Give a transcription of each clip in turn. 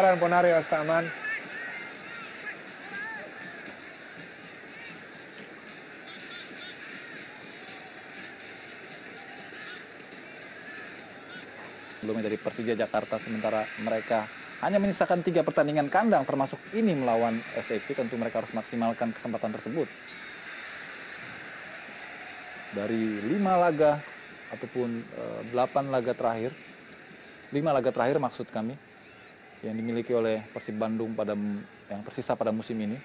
pelanggaran Ponario Astaman. Sebelumnya dari Persija Jakarta, sementara mereka hanya menyisakan 3 pertandingan kandang termasuk ini melawan SFC. Tentu mereka harus maksimalkan kesempatan tersebut. Dari 5 laga ataupun 8 laga terakhir, 5 laga terakhir maksud kami, yang dimiliki oleh Persib Bandung yang tersisa pada musim ini.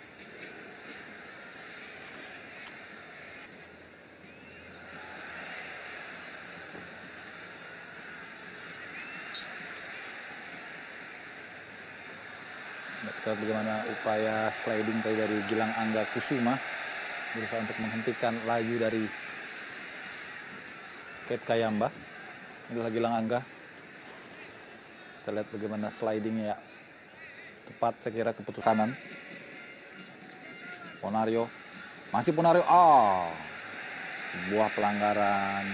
Kita lihat bagaimana upaya sliding tadi dari Gilang Angga Kusuma, berusaha untuk menghentikan laju dari Kate Kayamba. Inilah Gilang Angga. Kita lihat bagaimana slidingnya ya. Tepat saya kira keputusan kanan. Ponario. Masih Ponario. Sebuah pelanggaran.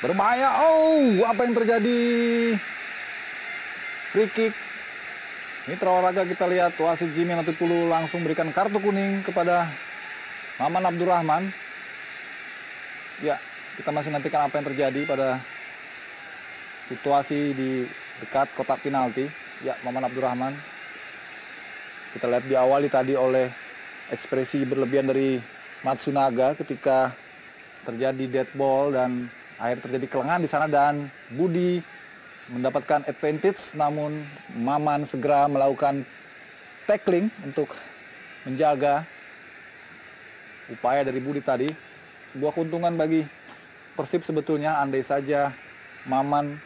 Berbahaya. Apa yang terjadi? Free kick. Mitra olahraga kita lihat wasit Jimmy Natipulu langsung berikan kartu kuning kepada Maman Abdurrahman. Ya, kita masih nantikan apa yang terjadi pada situasi di dekat kotak penalti. Ya, Maman Abdurrahman. Kita lihat diawali tadi oleh ekspresi berlebihan dari Matsunaga ketika terjadi dead ball dan akhirnya terjadi kelengahan di sana dan Budi mendapatkan advantage, namun Maman segera melakukan tackling untuk menjaga upaya dari Budi tadi. Sebuah keuntungan bagi Persib sebetulnya, andai saja Maman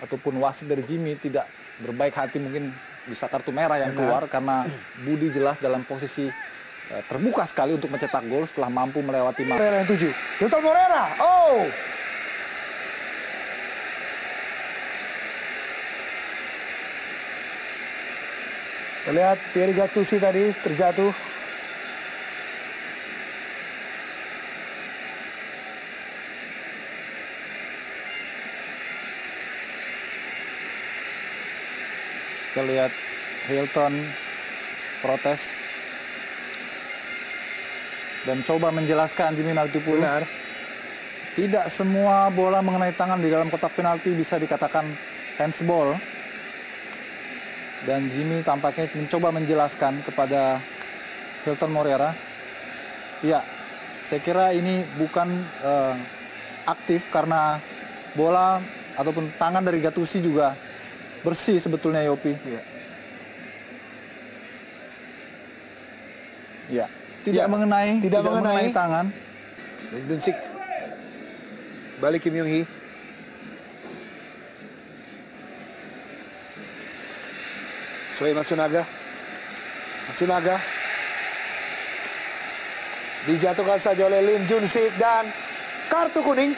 ataupun wasit dari Jimmy tidak berbaik hati, mungkin bisa kartu merah yang keluar karena Budi jelas dalam posisi terbuka sekali untuk mencetak gol setelah mampu melewati Morera yang 7. Hilton Morera. Terlihat Thierry Gattuso tadi terjatuh. Kita lihat Hilton protes dan coba menjelaskan Jimmy Natipulu. Benar. Tidak semua bola mengenai tangan di dalam kotak penalti bisa dikatakan handsball. Dan Jimmy tampaknya mencoba menjelaskan kepada Hilton Morera. Ya, saya kira ini bukan aktif karena bola ataupun tangan dari Gattuso juga bersih sebetulnya, Yopi. Ya, tidak mengenai tangan. Lim Dunsik. Balik Kim Yong Hee. Soe Matsunaga. Dijatuhkan saja oleh Lim Junsik dan kartu kuning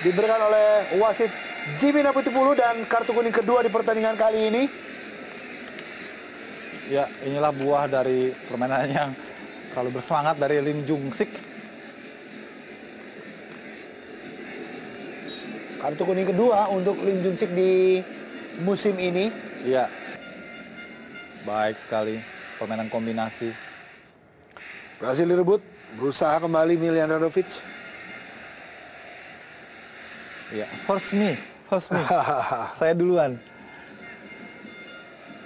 diberikan oleh wasit Jimmy Natipulu dan kartu kuning kedua di pertandingan kali ini. Ya, inilah buah dari permainan yang terlalu bersemangat dari Lim Junsik. Kartu kuning kedua untuk Lim Junsik di musim ini. Iya. Baik sekali permainan kombinasi. Berhasil direbut, berusaha kembali Miljan Radovic. Ya, first me. Saya duluan.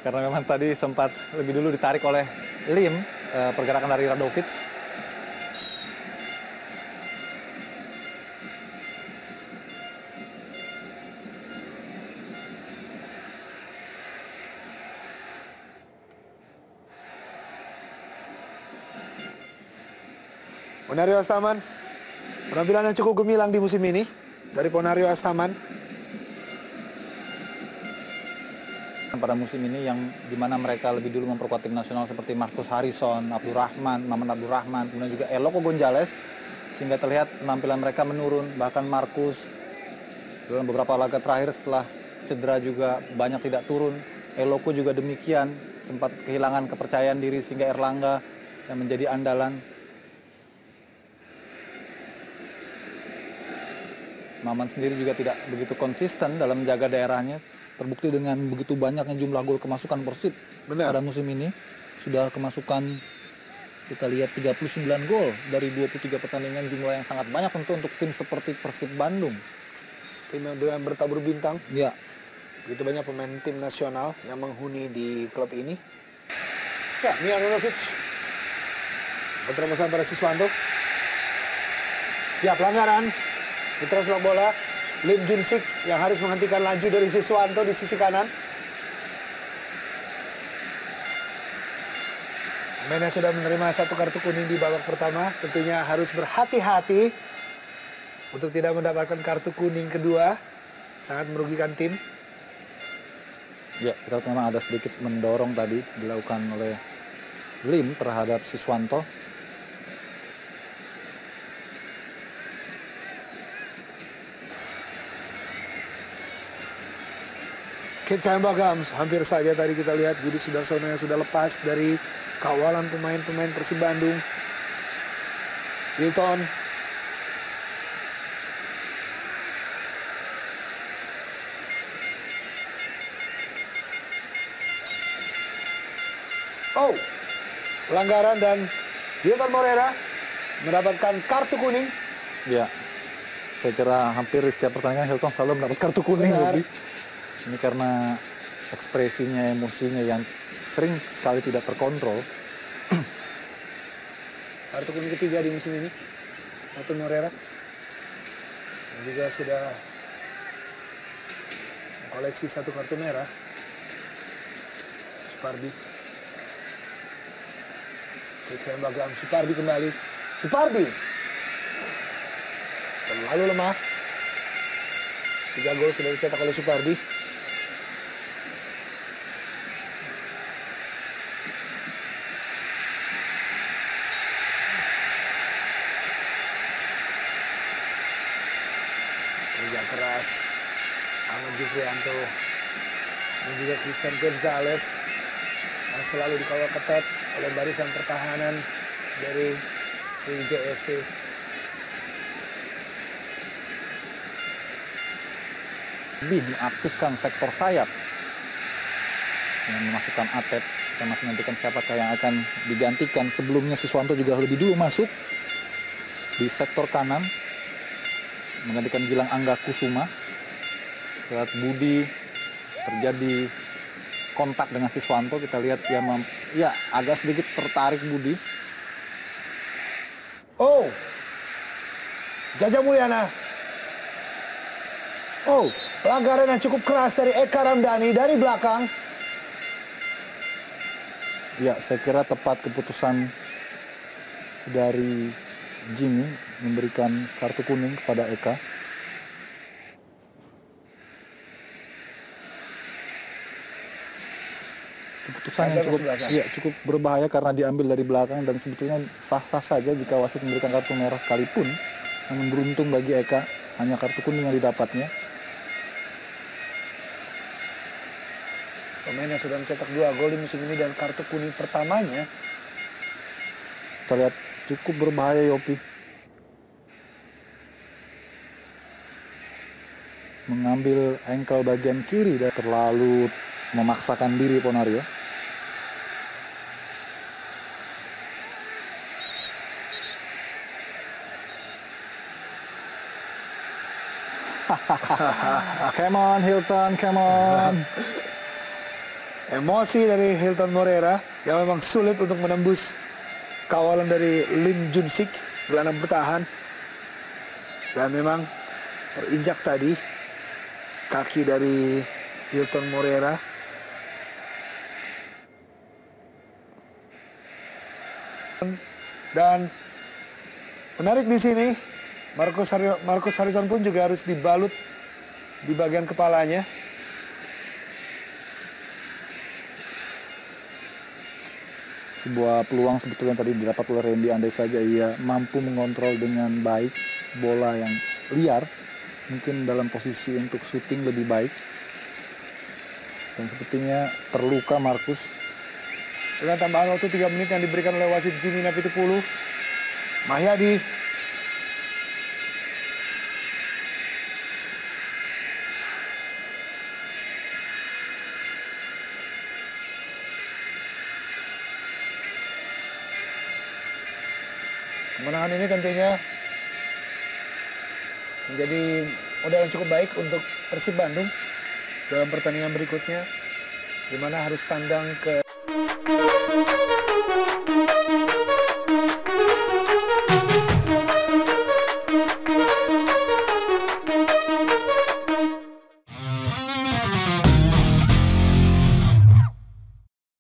Karena memang tadi sempat lebih dulu ditarik oleh Lim, pergerakan dari Radovic. Ponario Astaman, penampilan yang cukup gemilang di musim ini dari Ponario Astaman. Pada musim ini yang dimana mereka lebih dulu memperkuat tim nasional seperti Marcus Harrison, Maman Abdurrahman, kemudian juga Eloko Gonzalez, sehingga terlihat penampilan mereka menurun. Bahkan Marcus dalam beberapa laga terakhir setelah cedera juga banyak tidak turun. Eloko juga demikian, sempat kehilangan kepercayaan diri sehingga Erlangga yang menjadi andalan. Maman sendiri juga tidak begitu konsisten dalam menjaga daerahnya. Terbukti dengan begitu banyaknya jumlah gol kemasukan Persib pada musim ini. Sudah kemasukan, kita lihat 39 gol dari 23 pertandingan, jumlah yang sangat banyak tentu untuk tim seperti Persib Bandung. Tim yang dengan bertabur bintang. Ya. Begitu banyak pemain tim nasional yang menghuni di klub ini. Ya, Mijanovic. Berterobosan pada Siswanto. Ya, pelanggaran. Putra sepak bola. Lim Junsik yang harus menghentikan laju dari Siswanto di sisi kanan. Pemain yang sudah menerima 1 kartu kuning di babak pertama tentunya harus berhati-hati untuk tidak mendapatkan kartu kuning kedua. Sangat merugikan tim. Ya, kita memang ada sedikit mendorong tadi dilakukan oleh Lim terhadap Siswanto. Kecam Bagams, hampir saja tadi kita lihat Budi Sudarsono yang sudah lepas dari kawalan pemain-pemain Persib Bandung. Hilton. Oh, pelanggaran dan Hilton Morera mendapatkan kartu kuning. Ya, saya kira hampir di setiap pertandingan Hilton selalu mendapat kartu kuning. Ini karena ekspresinya, emosinya yang sering sekali tidak terkontrol. Kartu kuning ketiga di musim ini, Hilton Morera. Dan juga sudah koleksi 1 kartu merah. Supardi. Kekayaan Bagam, Supardi kembali. Supardi. Terlalu lemah. 3 gol sudah dicetak oleh Supardi. Kerja keras Ahmad Jufrianto dan juga Christian Gonzalez yang selalu dikawal ketat oleh barisan pertahanan dari Sriwijaya FC. Lebih mengaktifkan sektor sayap dengan memasukkan Atep. Kita masih nantikan siapakah yang akan digantikan. Sebelumnya Siswanto juga lebih dulu masuk di sektor kanan menggantikan Gilang Angga Kusuma. Lihat Budi terjadi kontak dengan Siswanto. Kita lihat ya agak sedikit tertarik Budi. Oh, Jaja Mulyana. Oh, pelanggaran yang cukup keras dari Eka Ramdhani dari belakang. Ya, saya kira tepat keputusan dari Jimmy memberikan kartu kuning kepada Eka. Keputusan yang cukup berbahaya karena diambil dari belakang dan sebetulnya sah-sah saja jika wasit memberikan kartu merah sekalipun. Namun beruntung bagi Eka, hanya kartu kuning yang didapatnya. Pemain yang sudah mencetak 2 gol di musim ini dan kartu kuning pertamanya. Kita lihat cukup berbahaya Yopi. Mengambil ankle bagian kiri dan terlalu memaksakan diri Ponario. Come on Hilton, come on. Emosi dari Hilton Morera yang memang sulit untuk menembus kawalan dari Lim Junsik, gelandang bertahan. Dan memang terinjak tadi kaki dari Hilton Morera. Dan menarik di sini, Marcus Harrison pun juga harus dibalut di bagian kepalanya. Sebuah peluang sebetulnya tadi didapat oleh Randy, andai saja ia mampu mengontrol dengan baik bola yang liar, mungkin dalam posisi untuk syuting lebih baik. Dan sepertinya terluka Marcus. Dengan tambahan waktu 3 menit yang diberikan oleh wasit Jimmy Napitupulu, Mahyadi Kemenangan ini tentunya menjadi modal yang cukup baik untuk Persib Bandung dalam pertandingan berikutnya, di mana harus tandang ke